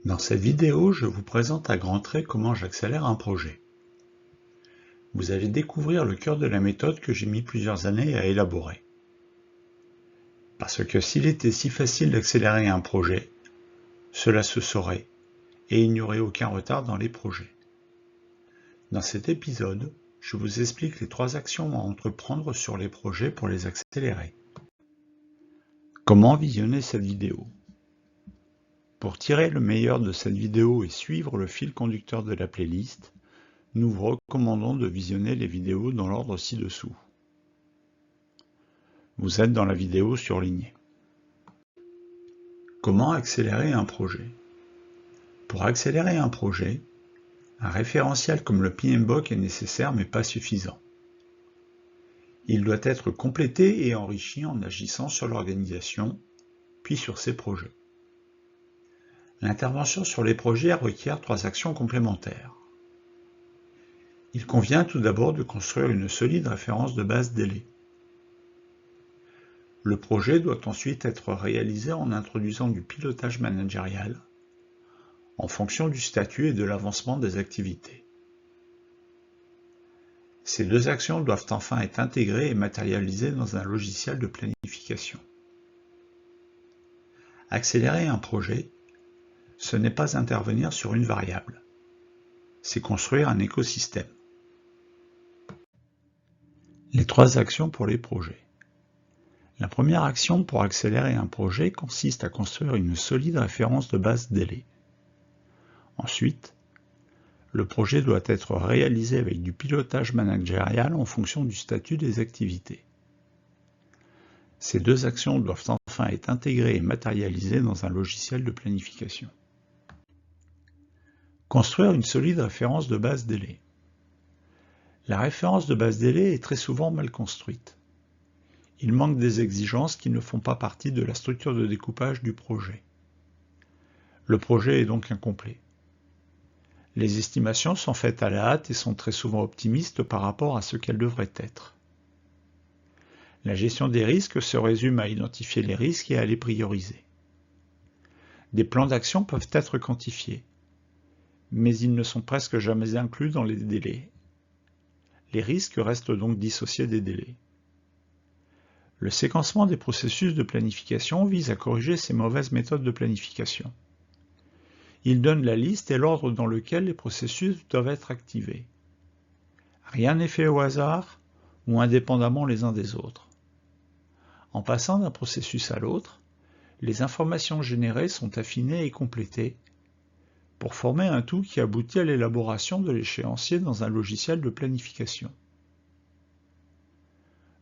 Dans cette vidéo, je vous présente à grands traits comment j'accélère un projet. Vous allez découvrir le cœur de la méthode que j'ai mis plusieurs années à élaborer. Parce que s'il était si facile d'accélérer un projet, cela se saurait et il n'y aurait aucun retard dans les projets. Dans cet épisode, je vous explique les 3 actions à entreprendre sur les projets pour les accélérer. Comment visionner cette vidéo? Pour tirer le meilleur de cette vidéo et suivre le fil conducteur de la playlist, nous vous recommandons de visionner les vidéos dans l'ordre ci-dessous. Vous êtes dans la vidéo surlignée. Comment accélérer un projet? Pour accélérer un projet, un référentiel comme le PMBOK est nécessaire mais pas suffisant. Il doit être complété et enrichi en agissant sur l'organisation, puis sur ses projets. L'intervention sur les projets requiert 3 actions complémentaires. Il convient tout d'abord de construire une solide référence de base délai. Le projet doit ensuite être réalisé en introduisant du pilotage managérial, en fonction du statut et de l'avancement des activités. Ces 2 actions doivent enfin être intégrées et matérialisées dans un logiciel de planification. Accélérer un projet, ce n'est pas intervenir sur une variable, c'est construire un écosystème. Les 3 actions pour les projets. La première action pour accélérer un projet consiste à construire une solide référence de base délai. Ensuite, le projet doit être réalisé avec du pilotage managérial en fonction du statut des activités. Ces 2 actions doivent enfin être intégrées et matérialisées dans un logiciel de planification. Construire une solide référence de base délai. La référence de base délai est très souvent mal construite. Il manque des exigences qui ne font pas partie de la structure de découpage du projet. Le projet est donc incomplet. Les estimations sont faites à la hâte et sont très souvent optimistes par rapport à ce qu'elles devraient être. La gestion des risques se résume à identifier les risques et à les prioriser. Des plans d'action peuvent être quantifiés, mais ils ne sont presque jamais inclus dans les délais. Les risques restent donc dissociés des délais. Le séquencement des processus de planification vise à corriger ces mauvaises méthodes de planification. Il donne la liste et l'ordre dans lequel les processus doivent être activés. Rien n'est fait au hasard ou indépendamment les uns des autres. En passant d'un processus à l'autre, les informations générées sont affinées et complétées pour former un tout qui aboutit à l'élaboration de l'échéancier dans un logiciel de planification.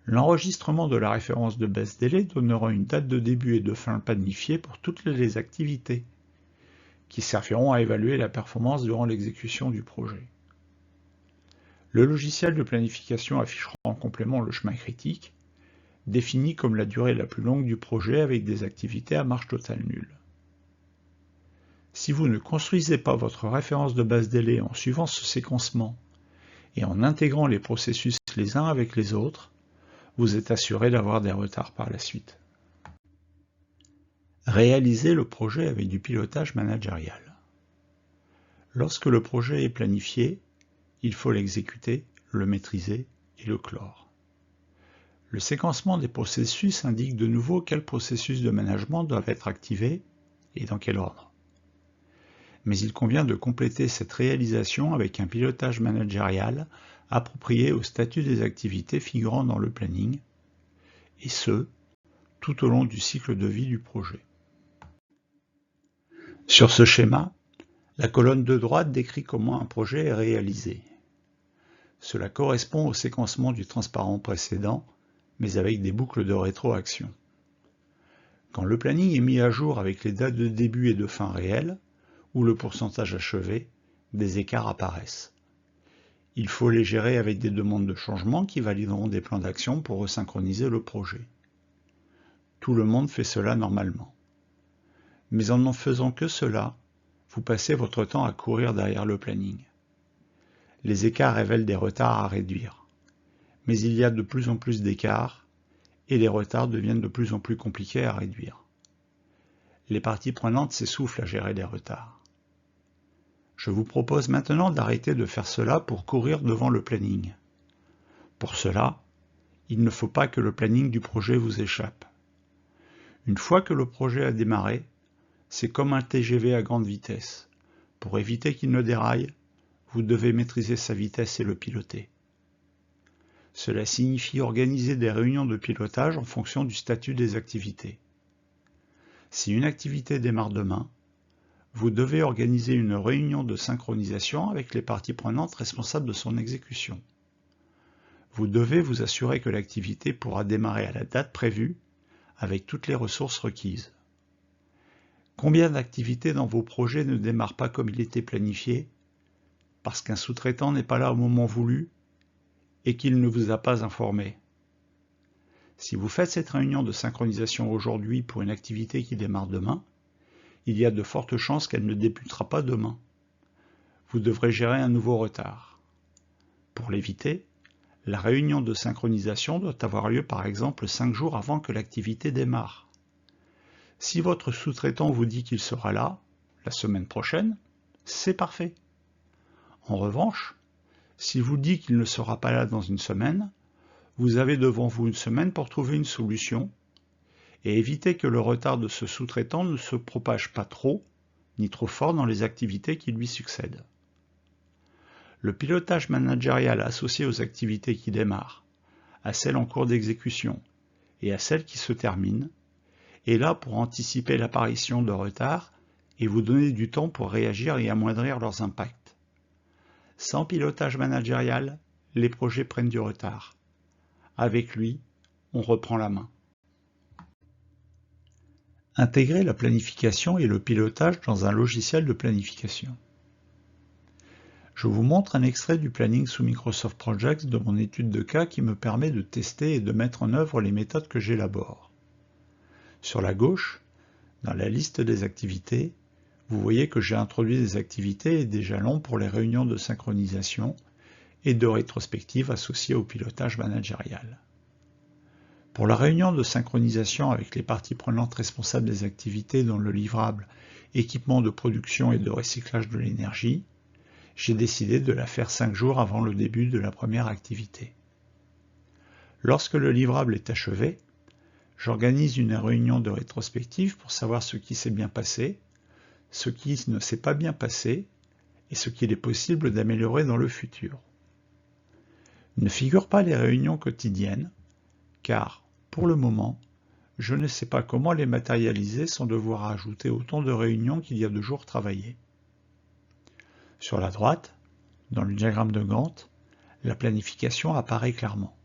L'enregistrement de la référence de base délai donnera une date de début et de fin planifiée pour toutes les activités, qui serviront à évaluer la performance durant l'exécution du projet. Le logiciel de planification affichera en complément le chemin critique, défini comme la durée la plus longue du projet avec des activités à marge totale nulle. Si vous ne construisez pas votre référence de base délai en suivant ce séquencement et en intégrant les processus les uns avec les autres, vous êtes assuré d'avoir des retards par la suite. Réaliser le projet avec du pilotage managérial. Lorsque le projet est planifié, il faut l'exécuter, le maîtriser et le clore. Le séquencement des processus indique de nouveau quels processus de management doivent être activés et dans quel ordre. Mais il convient de compléter cette réalisation avec un pilotage managérial approprié au statut des activités figurant dans le planning, et ce, tout au long du cycle de vie du projet. Sur ce schéma, la colonne de droite décrit comment un projet est réalisé. Cela correspond au séquencement du transparent précédent, mais avec des boucles de rétroaction. Quand le planning est mis à jour avec les dates de début et de fin réelles, ou le pourcentage achevé, des écarts apparaissent. Il faut les gérer avec des demandes de changement qui valideront des plans d'action pour resynchroniser le projet. Tout le monde fait cela normalement. Mais en n'en faisant que cela, vous passez votre temps à courir derrière le planning. Les écarts révèlent des retards à réduire. Mais il y a de plus en plus d'écarts, et les retards deviennent de plus en plus compliqués à réduire. Les parties prenantes s'essoufflent à gérer les retards. Je vous propose maintenant d'arrêter de faire cela pour courir devant le planning. Pour cela, il ne faut pas que le planning du projet vous échappe. Une fois que le projet a démarré, c'est comme un TGV à grande vitesse. Pour éviter qu'il ne déraille, vous devez maîtriser sa vitesse et le piloter. Cela signifie organiser des réunions de pilotage en fonction du statut des activités. Si une activité démarre demain, vous devez organiser une réunion de synchronisation avec les parties prenantes responsables de son exécution. Vous devez vous assurer que l'activité pourra démarrer à la date prévue avec toutes les ressources requises. Combien d'activités dans vos projets ne démarrent pas comme il était planifié parce qu'un sous-traitant n'est pas là au moment voulu et qu'il ne vous a pas informé? Si vous faites cette réunion de synchronisation aujourd'hui pour une activité qui démarre demain, il y a de fortes chances qu'elle ne débutera pas demain. Vous devrez gérer un nouveau retard. Pour l'éviter, la réunion de synchronisation doit avoir lieu par exemple 5 jours avant que l'activité démarre. Si votre sous-traitant vous dit qu'il sera là, la semaine prochaine, c'est parfait. En revanche, s'il vous dit qu'il ne sera pas là dans une semaine, vous avez devant vous une semaine pour trouver une solution et éviter que le retard de ce sous-traitant ne se propage pas trop, ni trop fort dans les activités qui lui succèdent. Le pilotage managérial associé aux activités qui démarrent, à celles en cours d'exécution et à celles qui se terminent, est là pour anticiper l'apparition de retards et vous donner du temps pour réagir et amoindrir leurs impacts. Sans pilotage managérial, les projets prennent du retard. Avec lui, on reprend la main. Intégrer la planification et le pilotage dans un logiciel de planification. Je vous montre un extrait du planning sous Microsoft Project de mon étude de cas qui me permet de tester et de mettre en œuvre les méthodes que j'élabore. Sur la gauche, dans la liste des activités, vous voyez que j'ai introduit des activités et des jalons pour les réunions de synchronisation et de rétrospective associées au pilotage managérial. Pour la réunion de synchronisation avec les parties prenantes responsables des activités dans le livrable équipement de production et de recyclage de l'énergie, j'ai décidé de la faire 5 jours avant le début de la première activité. Lorsque le livrable est achevé, j'organise une réunion de rétrospective pour savoir ce qui s'est bien passé, ce qui ne s'est pas bien passé et ce qu'il est possible d'améliorer dans le futur. Ne figurent pas les réunions quotidiennes, car, pour le moment, je ne sais pas comment les matérialiser sans devoir ajouter autant de réunions qu'il y a de jours travaillés. Sur la droite, dans le diagramme de Gantt, la planification apparaît clairement.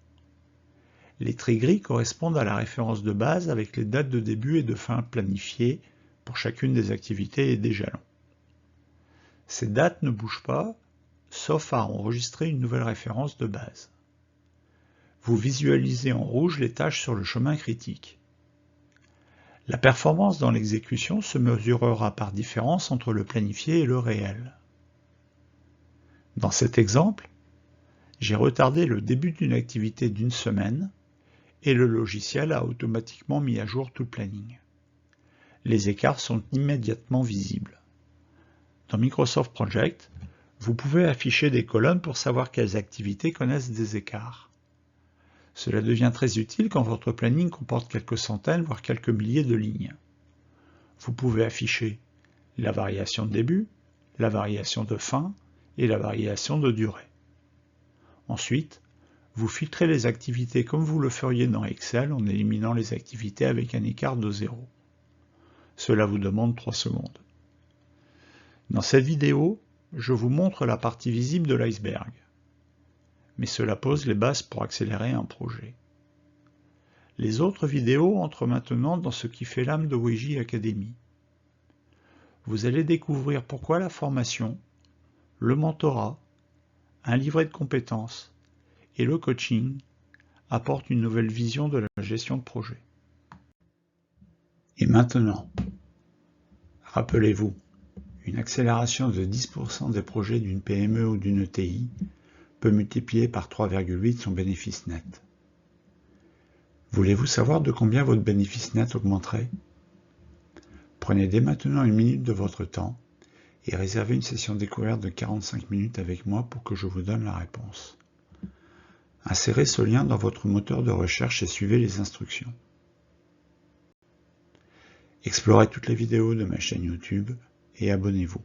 Les traits gris correspondent à la référence de base avec les dates de début et de fin planifiées pour chacune des activités et des jalons. Ces dates ne bougent pas, sauf à enregistrer une nouvelle référence de base. Vous visualisez en rouge les tâches sur le chemin critique. La performance dans l'exécution se mesurera par différence entre le planifié et le réel. Dans cet exemple, j'ai retardé le début d'une activité d'une semaine et le logiciel a automatiquement mis à jour tout le planning. Les écarts sont immédiatement visibles. Dans Microsoft Project, vous pouvez afficher des colonnes pour savoir quelles activités connaissent des écarts. Cela devient très utile quand votre planning comporte quelques centaines, voire quelques milliers de lignes. Vous pouvez afficher la variation de début, la variation de fin et la variation de durée. Ensuite, vous filtrez les activités comme vous le feriez dans Excel en éliminant les activités avec un écart de 0. Cela vous demande 3 secondes. Dans cette vidéo, je vous montre la partie visible de l'iceberg. Mais cela pose les bases pour accélérer un projet. Les autres vidéos entrent maintenant dans ce qui fait l'âme de Weji Academy. Vous allez découvrir pourquoi la formation, le mentorat, un livret de compétences et le coaching apportent une nouvelle vision de la gestion de projet. Et maintenant, rappelez-vous, une accélération de 10% des projets d'une PME ou d'une ETI peut multiplier par 3,8 son bénéfice net. Voulez-vous savoir de combien votre bénéfice net augmenterait? Prenez dès maintenant une minute de votre temps et réservez une session découverte de 45 minutes avec moi pour que je vous donne la réponse. Insérez ce lien dans votre moteur de recherche et suivez les instructions. Explorez toutes les vidéos de ma chaîne YouTube et abonnez-vous.